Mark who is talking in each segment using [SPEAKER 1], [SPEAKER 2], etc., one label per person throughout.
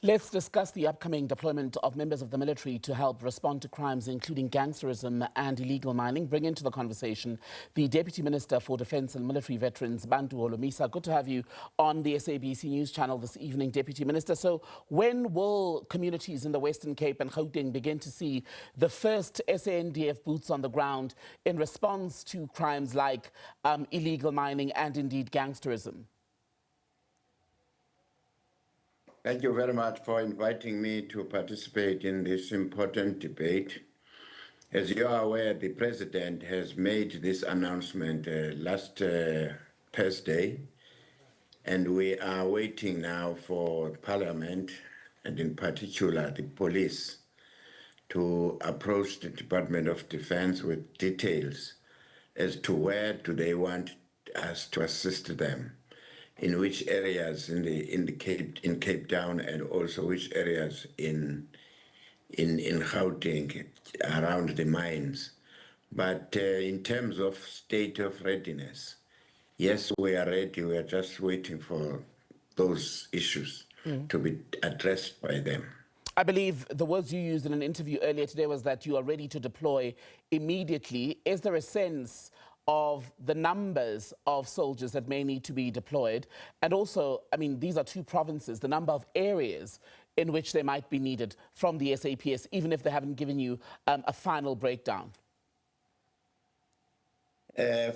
[SPEAKER 1] Let's discuss the upcoming deployment of members of the military to help respond to crimes including gangsterism and illegal mining. Bring into the conversation the Deputy Minister for Defence and Military Veterans, Bantu Holomisa. Good to have you on the SABC News channel this evening, Deputy Minister. So when will communities in the Western Cape and Gauteng begin to see the first SANDF boots on the ground in response to crimes like illegal mining and indeed gangsterism?
[SPEAKER 2] Thank you very much for inviting me to participate in this important debate. As you are aware, the President has made this announcement last Thursday, and we are waiting now for Parliament, and in particular the police, to approach the Department of Defense with details as to where do they want us to assist them, in which areas in Cape Town, and also which areas in Gauteng around the mines. But in terms of state of readiness, yes, we are ready. We are just waiting for those issues to be addressed by them.
[SPEAKER 1] I believe the words you used in an interview earlier today was that you are ready to deploy immediately. Is there a sense of the numbers of soldiers that may need to be deployed? And also, I mean, these are two provinces, the number of areas in which they might be needed from the SAPS, even if they haven't given you a final breakdown?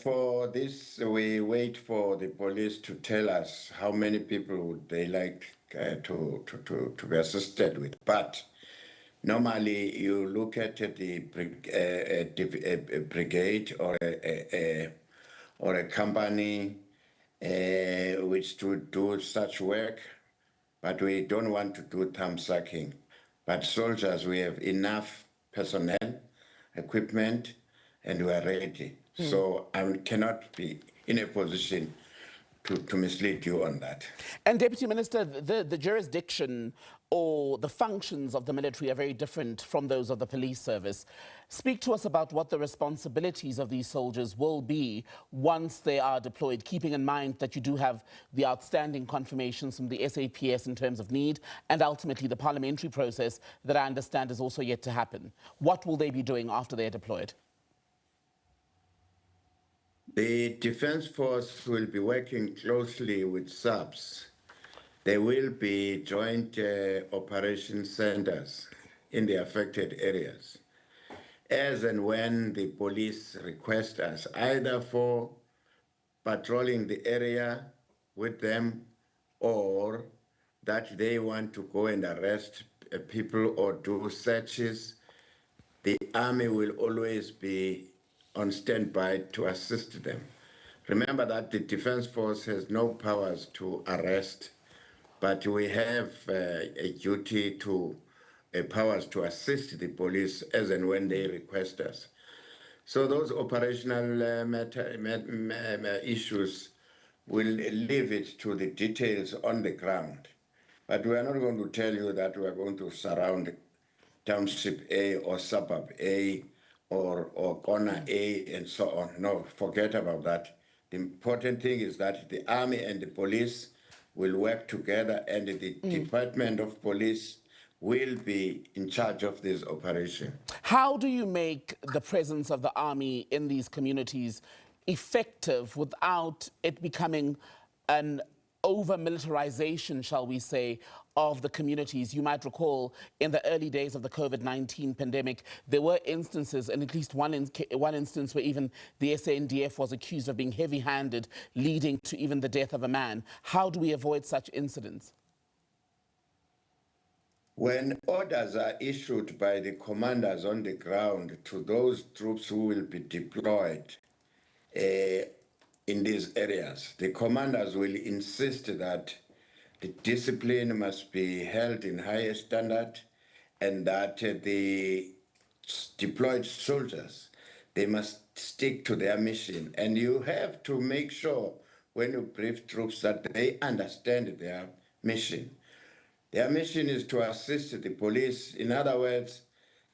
[SPEAKER 2] For this, we wait for the police to tell us how many people would they like to be assisted with. But normally, you look at the brigade or a company which to do such work, but we don't want to do thumb sucking. But soldiers, we have enough personnel, equipment, and we are ready. So I cannot be in a position to mislead you on that.
[SPEAKER 1] And Deputy Minister, the jurisdiction or the functions of the military are very different from those of the police service. Speak to us about what the responsibilities of these soldiers will be once they are deployed, keeping in mind that you do have the outstanding confirmations from the SAPS in terms of need, and ultimately the parliamentary process that I understand is also yet to happen. What will they be doing after they're deployed?
[SPEAKER 2] The Defence Force will be working closely with SABC. There will be joint operation centers in the affected areas, as and when the police request us, either for patrolling the area with them, or that they want to go and arrest people or do searches. The army will always be on standby to assist them. Remember that the Defence Force has no powers to arrest, but we have a duty to powers to assist the police as and when they request us. So those operational issues will leave it to the details on the ground. But we are not going to tell you that we are going to surround Township A or Suburb A or Corner A and so on. No, forget about that. The important thing is that the army and the police will work together, and the Department of Police will be in charge of this operation.
[SPEAKER 1] How do you make the presence of the army in these communities effective without it becoming an over-militarization, shall we say, of the communities? You might recall in the early days of the COVID-19 pandemic, there were instances, and at least one instance where even the SANDF was accused of being heavy-handed, leading to even the death of a man. How do we avoid such incidents?
[SPEAKER 2] When orders are issued by the commanders on the ground to those troops who will be deployed in these areas, the commanders will insist that the discipline must be held in higher standard, and that the deployed soldiers, they must stick to their mission. And you have to make sure when you brief troops that they understand their mission. Their mission is to assist the police. In other words,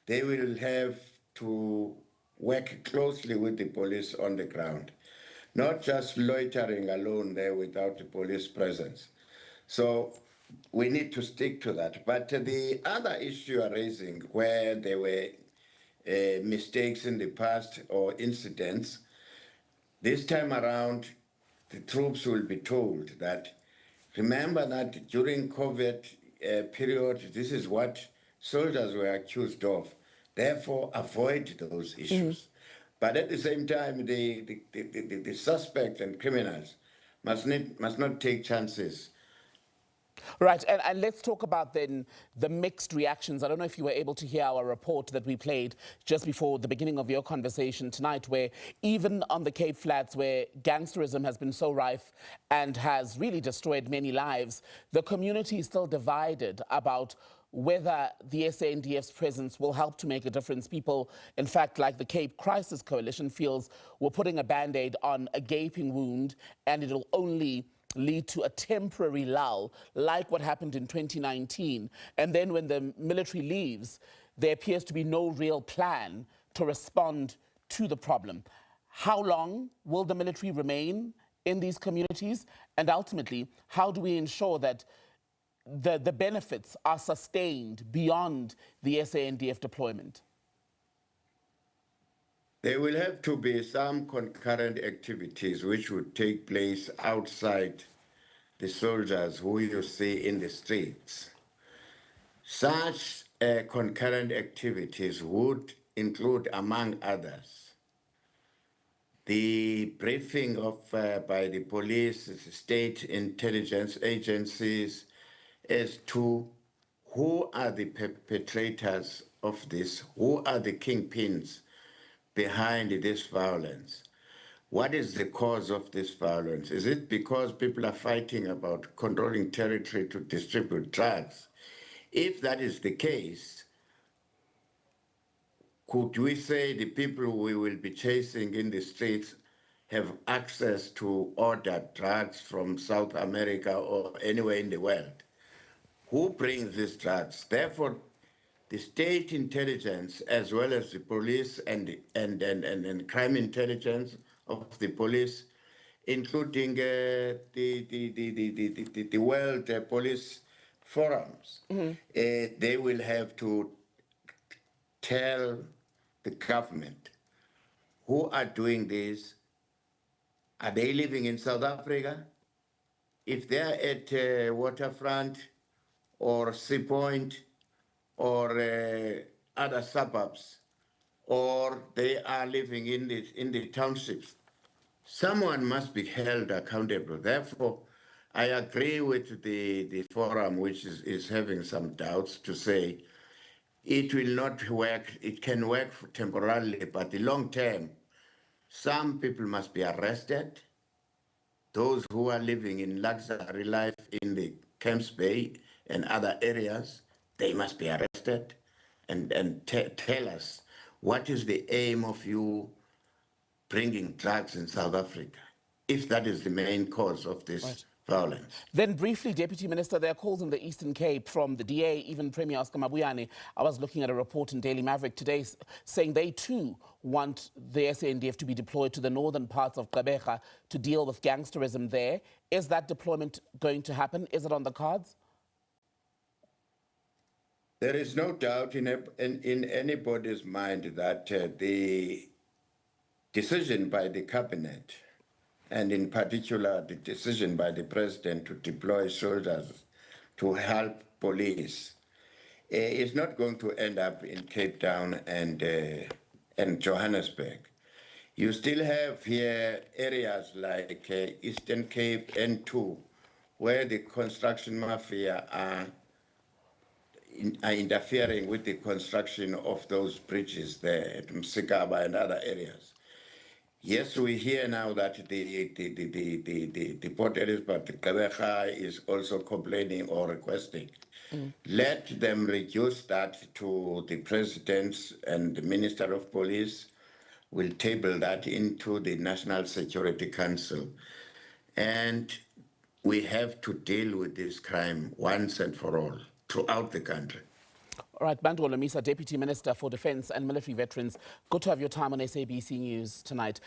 [SPEAKER 2] they will have to work closely with the police on the ground, not just loitering alone there without the police presence. So we need to stick to that. But the other issue you are raising, where there were mistakes in the past or incidents, this time around, the troops will be told that, remember that during COVID period, this is what soldiers were accused of. Therefore, avoid those issues. But at the same time, the suspects and criminals must not take chances.
[SPEAKER 1] Right, and let's talk about then the mixed reactions. I don't know if you were able to hear our report that we played just before the beginning of your conversation tonight, where even on the Cape Flats, where gangsterism has been so rife and has really destroyed many lives, the community is still divided about whether the SANDF's presence will help to make a difference. People, in fact, like the Cape Crisis Coalition, feels we're putting a Band-Aid on a gaping wound and it'll only lead to a temporary lull, like what happened in 2019. And then when the military leaves, there appears to be no real plan to respond to the problem. How long will the military remain in these communities? And ultimately, how do we ensure that the benefits are sustained beyond the SANDF deployment?
[SPEAKER 2] There will have to be some concurrent activities which would take place outside the soldiers who you see in the streets. Such concurrent activities would include, among others, the briefing of by the police, state intelligence agencies as to who are the perpetrators of this, who are the kingpins behind this violence. What is the cause of this violence? Is it because people are fighting about controlling territory to distribute drugs? If that is the case, could we say the people we will be chasing in the streets have access to order drugs from South America or anywhere in the world? Who brings these drugs? Therefore, the state intelligence, as well as the police and crime intelligence of the police, including the World Police Forums, they will have to tell the government who are doing this. Are they living in South Africa? If they are at Waterfront or Sea Point or other suburbs, or they are living in the townships, someone must be held accountable. Therefore, I agree with the forum, which is having some doubts, to say it will not work. It can work temporarily, but the long term, some people must be arrested. Those who are living in luxury life in the Camps Bay and other areas, they must be arrested and tell us, what is the aim of you bringing drugs in South Africa, if that is the main cause of this violence?
[SPEAKER 1] Then briefly, Deputy Minister, there are calls in the Eastern Cape from the DA, even Premier Oscar Mabuyane. I was looking at a report in Daily Maverick today saying they too want the SANDF to be deployed to the northern parts of Gqeberha to deal with gangsterism there. Is that deployment going to happen? Is it on the cards?
[SPEAKER 2] There is no doubt in anybody's mind that the decision by the cabinet, and in particular the decision by the president to deploy soldiers to help police, is not going to end up in Cape Town and Johannesburg. You still have here areas like Eastern Cape N2, where the construction mafia are interfering with the construction of those bridges there at Msikaba and other areas. Yes, we hear now that the Port Elizabeth Gqeberha is also complaining or requesting. Let them reduce that to the president and the Minister of Police will table that into the National Security Council. And we have to deal with this crime once and for all throughout the country.
[SPEAKER 1] All right, Bantu Holomisa, Deputy Minister for Defence and Military Veterans, good to have your time on SABC News tonight.